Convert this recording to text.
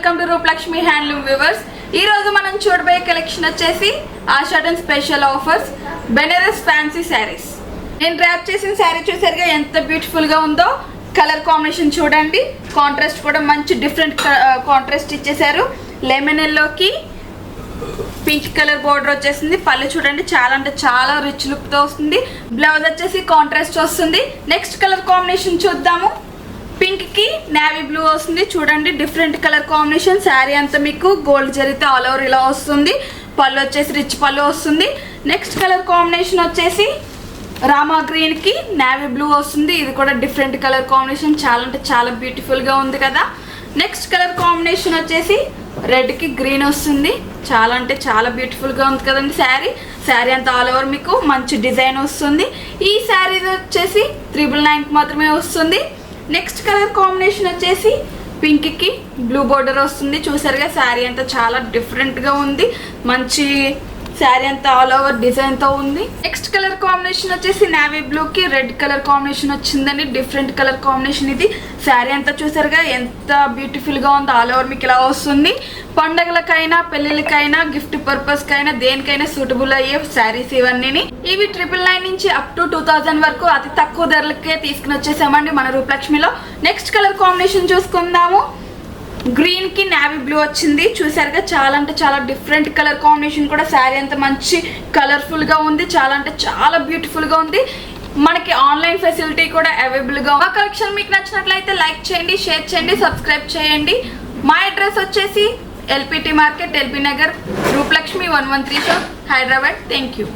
Welcome to Rupalakshmi handloom viewers. ఈ రోజు మనం చూడబోయే కలెక్షన్ వచ్చేసి Ashadham special offers Banaras fancy saris. నేను డ్రాప్ చేసిన శారీ చూసారుగా ఎంత బ్యూటిఫుల్ గా ఉందో. కలర్ కాంబినేషన్ చూడండి, కాంట్రాస్ట్ కూడా మంచి డిఫరెంట్ కాంట్రాస్ట్ ఇచ్చేసారు. లెమన్ ఎల్లోకి పింక్ కలర్ బోర్డర్ వచ్చేసింది. పళ్ళు చూడండి చాలా అంటే చాలా రిచ్ లుక్ తో వస్తుంది. బ్లౌజ్ వచ్చేసి కాంట్రాస్ట్ వస్తుంది. నెక్స్ట్ కలర్ కాంబినేషన్ చూద్దాము. పింక్ కి నేవీ బ్లూ వస్తుంది. చూడండి డిఫరెంట్ కలర్ కాంబినేషన్. శారీ అంతా మీకు గోల్డ్ జరిగితే ఆల్ ఓవర్ ఇలా వస్తుంది. పళ్ళు వచ్చేసి రిచ్ పళ్ళు వస్తుంది. నెక్స్ట్ కలర్ కాంబినేషన్ వచ్చేసి రామా గ్రీన్ కి నేవీ బ్లూ వస్తుంది. ఇది కూడా డిఫరెంట్ కలర్ కాంబినేషన్, చాలా అంటే చాలా బ్యూటిఫుల్ గా ఉంది కదా. నెక్స్ట్ కలర్ కాంబినేషన్ వచ్చేసి రెడ్ కి గ్రీన్ వస్తుంది. చాలా అంటే చాలా బ్యూటిఫుల్ గా ఉంది కదండి. శారీ అంతా ఆల్ ఓవర్ మీకు మంచి డిజైన్ వస్తుంది. ఈ శారీ వచ్చేసి 999 మాత్రమే వస్తుంది. నెక్స్ట్ కలర్ కాంబినేషన్ వచ్చేసి పింక్ కి బ్లూ బోర్డర్ వస్తుంది. చూసారుగా శారీ అంతా చాలా డిఫరెంట్ గా ఉంది. మంచి శారీ అంతా ఆల్ ఓవర్ డిజైన్ తో ఉంది. నెక్స్ట్ కలర్ కాంబినేషన్ వచ్చేసి నేవీ బ్లూ కి రెడ్ కలర్ కాంబినేషన్ వచ్చిందండి. డిఫరెంట్ కలర్ కాంబినేషన్ ఇది. శారీ అంతా చూసారుగా ఎంత బ్యూటిఫుల్ గా ఉంది. ఆల్ ఓవర్ మీకు ఇలా వస్తుంది. పండగలకైనా పెళ్లిళ్ళకైనా గిఫ్ట్ పర్పస్ కైనా దేనికైనా సూటబుల్ అయ్యే శారీస్ ఇవన్నీ. ఇవి 999 నుంచి అప్ టు 2000 వరకు అతి తక్కువ ధరలకే తీసుకుని వచ్చేసామండి మన రూపలక్ష్మిలో. నెక్స్ట్ కలర్ కాంబినేషన్ చూసుకుందాము. గ్రీన్ కి నేవీ బ్లూ వచ్చింది. చూసారుగా చాలా అంటే చాలా డిఫరెంట్ కలర్ కాంబినేషన్ కూడా. శారీ అంతా మంచి కలర్ఫుల్ గా ఉంది. చాలా అంటే చాలా బ్యూటిఫుల్ గా ఉంది. మనకి ఆన్లైన్ ఫెసిలిటీ కూడా అవైలబుల్ గా. మా కలెక్షన్ మీకు నచ్చినట్లయితే లైక్ చేయండి, షేర్ చేయండి, సబ్స్క్రైబ్ చేయండి. మా అడ్రస్ వచ్చేసి LPT market, LB Nagar, Rupalakshmi 113 shop, Hyderabad. Thank you.